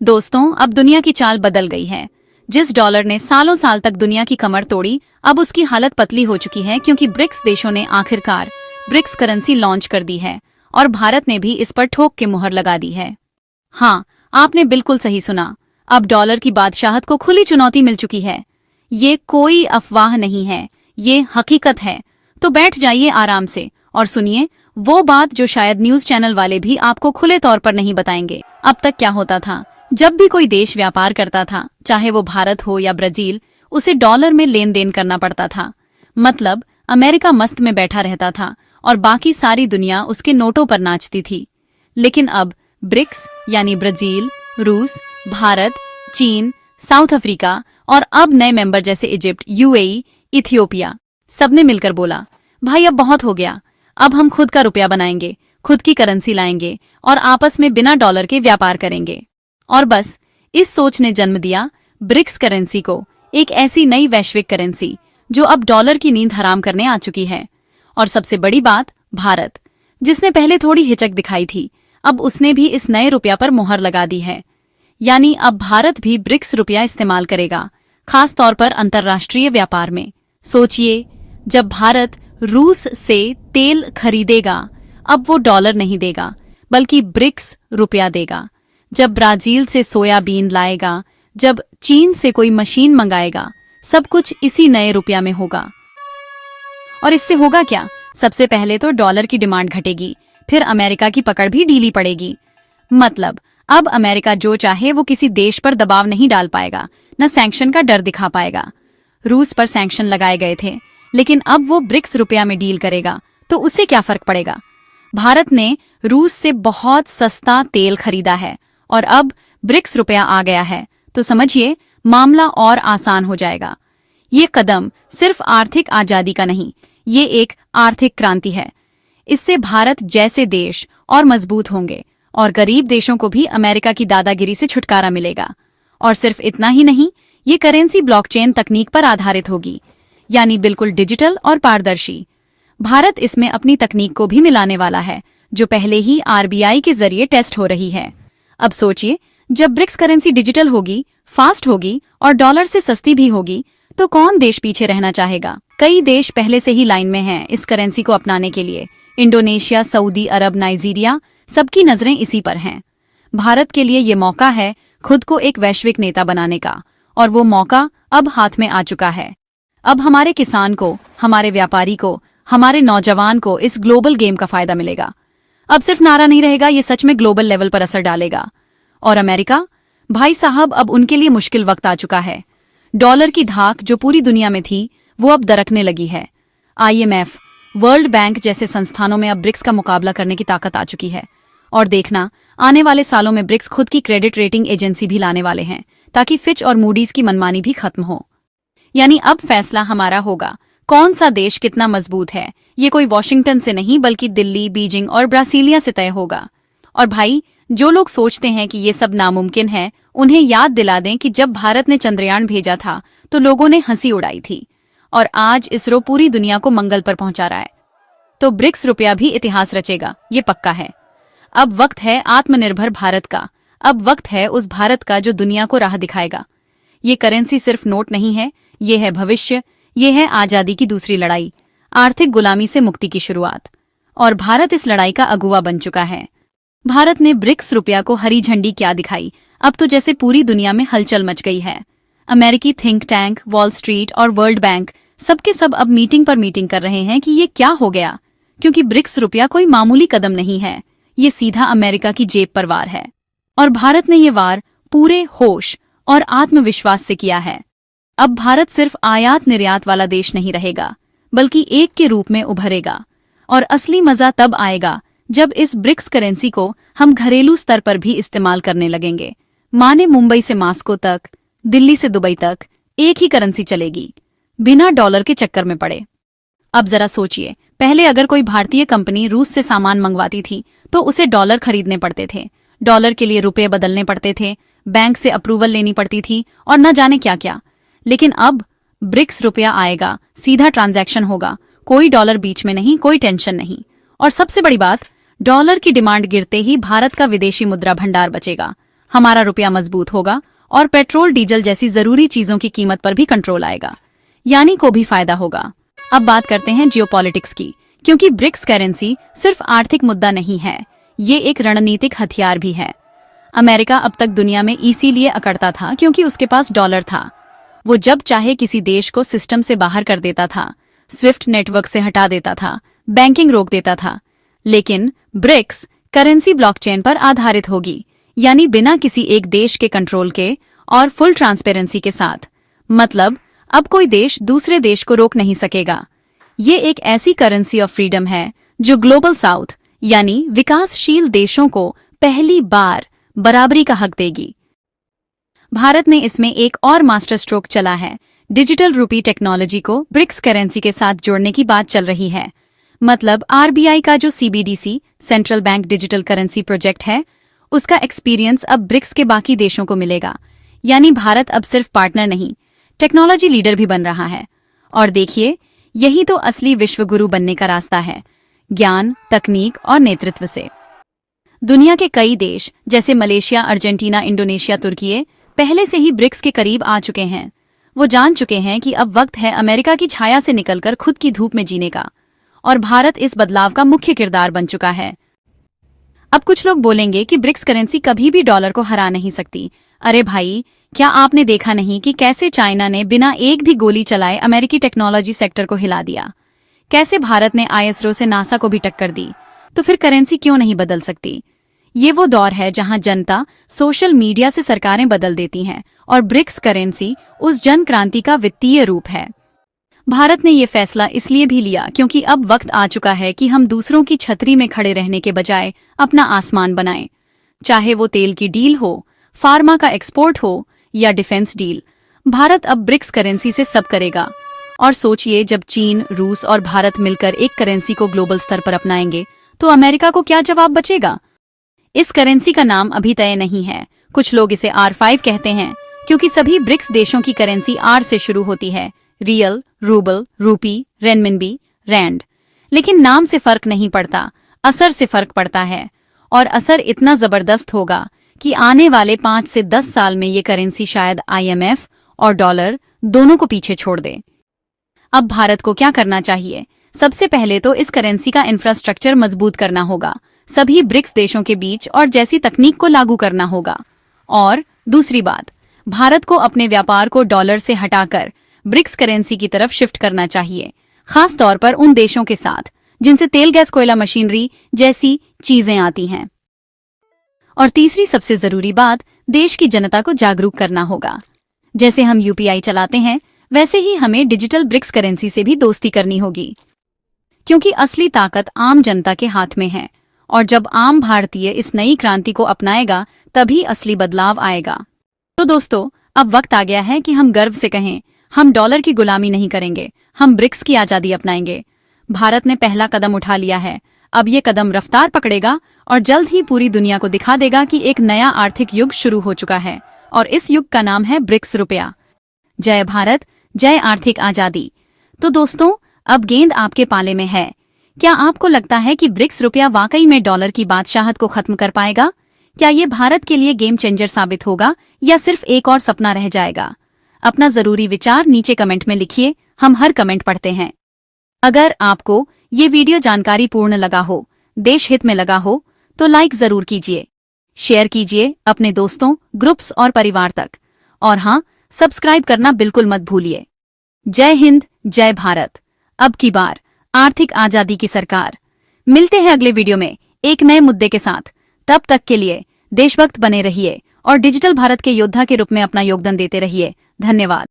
दोस्तों, अब दुनिया की चाल बदल गई है। जिस डॉलर ने सालों साल तक दुनिया की कमर तोड़ी, अब उसकी हालत पतली हो चुकी है क्योंकि ब्रिक्स देशों ने आखिरकार ब्रिक्स करेंसी लॉन्च कर दी है और भारत ने भी इस पर ठोक के मुहर लगा दी है। हाँ, आपने बिल्कुल सही सुना। अब डॉलर की बादशाहत को खुली चुनौती मिल चुकी है। ये कोई अफवाह नहीं है, ये हकीकत है। तो बैठ जाइए आराम से और सुनिए वो बात जो शायद न्यूज चैनल वाले भी आपको खुले तौर पर नहीं बताएंगे। अब तक क्या होता था, जब भी कोई देश व्यापार करता था, चाहे वो भारत हो या ब्राजील, उसे डॉलर में लेन देन करना पड़ता था। मतलब अमेरिका मस्त में बैठा रहता था और बाकी सारी दुनिया उसके नोटों पर नाचती थी। लेकिन अब ब्रिक्स यानी ब्राजील, रूस, भारत, चीन, साउथ अफ्रीका और अब नए मेंबर जैसे इजिप्ट, यूएई, इथियोपिया, सबने मिलकर बोला, भाई अब बहुत हो गया। अब हम खुद का रुपया बनाएंगे, खुद की करेंसी लाएंगे और आपस में बिना डॉलर के व्यापार करेंगे। और बस इस सोच ने जन्म दिया ब्रिक्स करेंसी को, एक ऐसी नई वैश्विक करेंसी जो अब डॉलर की नींद हराम करने आ चुकी है। और सबसे बड़ी बात, भारत, जिसने पहले थोड़ी हिचक दिखाई थी, अब उसने भी इस नए रुपया पर मुहर लगा दी है। यानी अब भारत भी ब्रिक्स रुपया इस्तेमाल करेगा, खास तौर पर अंतर्राष्ट्रीय व्यापार में। सोचिए, जब भारत रूस से तेल खरीदेगा, अब वो डॉलर नहीं देगा बल्कि ब्रिक्स रुपया देगा। जब ब्राजील से सोयाबीन लाएगा, जब चीन से कोई मशीन मंगाएगा, सब कुछ इसी नए रुपया में होगा। और इससे होगा क्या? सबसे पहले तो डॉलर की डिमांड घटेगी, फिर अमेरिका की पकड़ भी ढीली पड़ेगी। मतलब अब अमेरिका जो चाहे वो किसी देश पर दबाव नहीं डाल पाएगा, न सैंक्शन का डर दिखा पाएगा। रूस पर सैंक्शन लगाए गए थे, लेकिन अब वो ब्रिक्स रुपया में डील करेगा, तो उससे क्या फर्क पड़ेगा? भारत ने रूस से बहुत सस्ता तेल खरीदा है और अब ब्रिक्स रुपया आ गया है, तो समझिए मामला और आसान हो जाएगा। ये कदम सिर्फ आर्थिक आजादी का नहीं, ये एक आर्थिक क्रांति है। इससे भारत जैसे देश और मजबूत होंगे और गरीब देशों को भी अमेरिका की दादागिरी से छुटकारा मिलेगा। और सिर्फ इतना ही नहीं, ये करेंसी ब्लॉकचेन तकनीक पर आधारित होगी, यानी बिल्कुल डिजिटल और पारदर्शी। भारत इसमें अपनी तकनीक को भी मिलाने वाला है, जो पहले ही आरबीआई के जरिए टेस्ट हो रही है। अब सोचिए, जब ब्रिक्स करेंसी डिजिटल होगी, फास्ट होगी और डॉलर से सस्ती भी होगी, तो कौन देश पीछे रहना चाहेगा? कई देश पहले से ही लाइन में हैं इस करेंसी को अपनाने के लिए। इंडोनेशिया, सऊदी अरब, नाइजीरिया, सबकी नजरें इसी पर हैं। भारत के लिए ये मौका है खुद को एक वैश्विक नेता बनाने का, और वो मौका अब हाथ में आ चुका है। अब हमारे किसान को, हमारे व्यापारी को, हमारे नौजवान को इस ग्लोबल गेम का फायदा मिलेगा। अब सिर्फ नारा नहीं रहेगा, ये सच में ग्लोबल लेवल पर असर डालेगा। और अमेरिका, भाई साहब, अब उनके लिए मुश्किल वक्त आ चुका है। डॉलर की धाक जो पूरी दुनिया में थी, वो अब दरकने लगी है। आईएमएफ, वर्ल्ड बैंक जैसे संस्थानों में अब ब्रिक्स का मुकाबला करने की ताकत आ चुकी है। और देखना, आने वाले सालों में ब्रिक्स खुद की क्रेडिट रेटिंग एजेंसी भी लाने वाले हैं, ताकि फिच और मूडीज की मनमानी भी खत्म हो। यानी अब फैसला हमारा होगा, कौन सा देश कितना मजबूत है। ये कोई वॉशिंगटन से नहीं, बल्कि दिल्ली, बीजिंग और ब्रासीलिया से तय होगा। और भाई, जो लोग सोचते हैं कि ये सब नामुमकिन है, उन्हें याद दिला दें कि जब भारत ने चंद्रयान भेजा था, तो लोगों ने हंसी उड़ाई थी, और आज इसरो पूरी दुनिया को मंगल पर पहुंचा रहा है। तो ब्रिक्स रुपया भी इतिहास रचेगा, ये पक्का है। अब वक्त है आत्मनिर्भर भारत का। अब वक्त है उस भारत का जो दुनिया को राह दिखाएगा। ये करेंसी सिर्फ नोट नहीं है, ये है भविष्य, ये है आजादी की दूसरी लड़ाई, आर्थिक गुलामी से मुक्ति की शुरुआत। और भारत इस लड़ाई का अगुवा बन चुका है। भारत ने ब्रिक्स रुपया को हरी झंडी क्या दिखाई, अब तो जैसे पूरी दुनिया में हलचल मच गई है। अमेरिकी थिंक टैंक, वॉल स्ट्रीट और वर्ल्ड बैंक सबके सब अब मीटिंग पर मीटिंग कर रहे हैं कि ये क्या हो गया, क्योंकि ब्रिक्स रुपया कोई मामूली कदम नहीं है, ये सीधा अमेरिका की जेब पर वार है। और भारत ने ये वार पूरे होश और आत्मविश्वास से किया है। अब भारत सिर्फ आयात निर्यात वाला देश नहीं रहेगा, बल्कि एक के रूप में उभरेगा। और असली मजा तब आएगा जब इस ब्रिक्स करेंसी को हम घरेलू स्तर पर भी इस्तेमाल करने लगेंगे। माने मुंबई से मास्को तक, दिल्ली से दुबई तक एक ही करेंसी चलेगी, बिना डॉलर के चक्कर में पड़े। अब जरा सोचिए, पहले अगर कोई भारतीय कंपनी रूस से सामान मंगवाती थी, तो उसे डॉलर खरीदने पड़ते थे, डॉलर के लिए रुपए बदलने पड़ते थे, बैंक से अप्रूवल लेनी पड़ती थी और न जाने क्या क्या। लेकिन अब ब्रिक्स रुपया आएगा, सीधा ट्रांजैक्शन होगा, कोई डॉलर बीच में नहीं, कोई टेंशन नहीं। और सबसे बड़ी बात, डॉलर की डिमांड गिरते ही भारत का विदेशी मुद्रा भंडार बचेगा। हमारा रुपया मजबूत होगा और पेट्रोल डीजल जैसी जरूरी चीजों की कीमत पर भी कंट्रोल आएगा, यानी को भी फायदा होगा। अब बात करते हैं जियोपॉलिटिक्स की, क्योंकि ब्रिक्स करेंसी सिर्फ आर्थिक मुद्दा नहीं है, ये एक रणनीतिक हथियार भी है। अमेरिका अब तक दुनिया में इसीलिए अकड़ता था क्योंकि उसके पास डॉलर था। वो जब चाहे किसी देश को सिस्टम से बाहर कर देता था, स्विफ्ट नेटवर्क से हटा देता था, बैंकिंग रोक देता था। लेकिन ब्रिक्स करेंसी ब्लॉकचेन पर आधारित होगी, यानी बिना किसी एक देश के कंट्रोल के और फुल ट्रांसपेरेंसी के साथ। मतलब अब कोई देश दूसरे देश को रोक नहीं सकेगा। ये एक ऐसी करेंसी ऑफ फ्रीडम है जो ग्लोबल साउथ यानी विकासशील देशों को पहली बार बराबरी का हक देगी। भारत ने इसमें एक और मास्टर स्ट्रोक चला है। डिजिटल रूपी टेक्नोलॉजी को ब्रिक्स करेंसी के साथ जोड़ने की बात चल रही है। मतलब आरबीआई का जो CBDC central bank digital currency project है, उसका एक्सपीरियंस अब ब्रिक्स के बाकी देशों को मिलेगा। यानी भारत अब सिर्फ पार्टनर नहीं, टेक्नोलॉजी लीडर भी बन रहा है। और देखिए, यही तो असली विश्वगुरु बनने का रास्ता है, ज्ञान, तकनीक और नेतृत्व से। दुनिया के कई देश जैसे मलेशिया, अर्जेंटीना, इंडोनेशिया, तुर्की पहले से ही ब्रिक्स के करीब आ चुके हैं। वो जान चुके हैं कि अब वक्त है अमेरिका की छाया से निकलकर खुद की धूप में जीने का, और भारत इस बदलाव का मुख्य किरदार बन चुका है। अब कुछ लोग बोलेंगे कि ब्रिक्स करेंसी कभी भी डॉलर को हरा नहीं सकती। अरे भाई, क्या आपने देखा नहीं कि कैसे चाइना ने बिना एक भी गोली चलाए अमेरिकी टेक्नोलॉजी सेक्टर को हिला दिया? कैसे भारत ने आईएसआरओ से नासा को भी टक्कर दी? तो फिर करेंसी क्यों नहीं बदल सकती? ये वो दौर है जहां जनता सोशल मीडिया से सरकारें बदल देती हैं, और ब्रिक्स करेंसी उस जन क्रांति का वित्तीय रूप है। भारत ने ये फैसला इसलिए भी लिया क्योंकि अब वक्त आ चुका है कि हम दूसरों की छतरी में खड़े रहने के बजाय अपना आसमान बनाएं। चाहे वो तेल की डील हो, फार्मा का एक्सपोर्ट हो या डिफेंस डील, भारत अब ब्रिक्स करेंसी से सब करेगा। और सोचिए, जब चीन, रूस और भारत मिलकर एक करेंसी को ग्लोबल स्तर पर अपनाएंगे तो अमेरिका को क्या जवाब बचेगा? इस करेंसी का नाम अभी तय नहीं है। कुछ लोग इसे R5 कहते हैं क्योंकि सभी ब्रिक्स देशों की करेंसी R से शुरू होती है, रियल, रूबल, रूपी, रेनमिनबी, रैंड। लेकिन नाम से फर्क नहीं पड़ता, असर से फर्क पड़ता है। और असर इतना जबरदस्त होगा कि आने वाले 5 से 10 साल में ये करेंसी शायद IMF और डॉलर दोनों को पीछे छोड़ दे। अब भारत को क्या करना चाहिए? सबसे पहले तो इस करेंसी का इंफ्रास्ट्रक्चर मजबूत करना होगा, सभी ब्रिक्स देशों के बीच और जैसी तकनीक को लागू करना होगा। और दूसरी बात, भारत को अपने व्यापार को डॉलर से हटाकर ब्रिक्स करेंसी की तरफ शिफ्ट करना चाहिए, खास तौर पर उन देशों के साथ जिनसे तेल, गैस, कोयला, मशीनरी जैसी चीजें आती हैं। और तीसरी सबसे जरूरी बात, देश की जनता को जागरूक करना होगा। जैसे हम UPI चलाते हैं, वैसे ही हमें डिजिटल ब्रिक्स करेंसी से भी दोस्ती करनी होगी, क्योंकि असली ताकत आम जनता के हाथ में है। और जब आम भारतीय इस नई क्रांति को अपनाएगा, तभी असली बदलाव आएगा। तो दोस्तों, अब वक्त आ गया है कि हम गर्व से कहें, हम डॉलर की गुलामी नहीं करेंगे, हम ब्रिक्स की आजादी अपनाएंगे। भारत ने पहला कदम उठा लिया है, अब ये कदम रफ्तार पकड़ेगा और जल्द ही पूरी दुनिया को दिखा देगा कि एक नया आर्थिक युग शुरू हो चुका है, और इस युग का नाम है ब्रिक्स रुपया। जय भारत, जय आर्थिक आजादी। तो दोस्तों, अब गेंद आपके पाले में है। क्या आपको लगता है कि ब्रिक्स रुपया वाकई में डॉलर की बादशाहत को खत्म कर पाएगा? क्या ये भारत के लिए गेम चेंजर साबित होगा या सिर्फ एक और सपना रह जाएगा? अपना जरूरी विचार नीचे कमेंट में लिखिए, हम हर कमेंट पढ़ते हैं। अगर आपको ये वीडियो जानकारी पूर्ण लगा हो, देश हित में लगा हो, तो लाइक जरूर कीजिए, शेयर कीजिए अपने दोस्तों, ग्रुप्स और परिवार तक। और हाँ, सब्सक्राइब करना बिल्कुल मत भूलिए। जय हिंद, जय भारत। अब की बार आर्थिक आजादी की सरकार। मिलते हैं अगले वीडियो में एक नए मुद्दे के साथ। तब तक के लिए देशभक्त बने रहिए और डिजिटल भारत के योद्धा के रूप में अपना योगदान देते रहिए। धन्यवाद।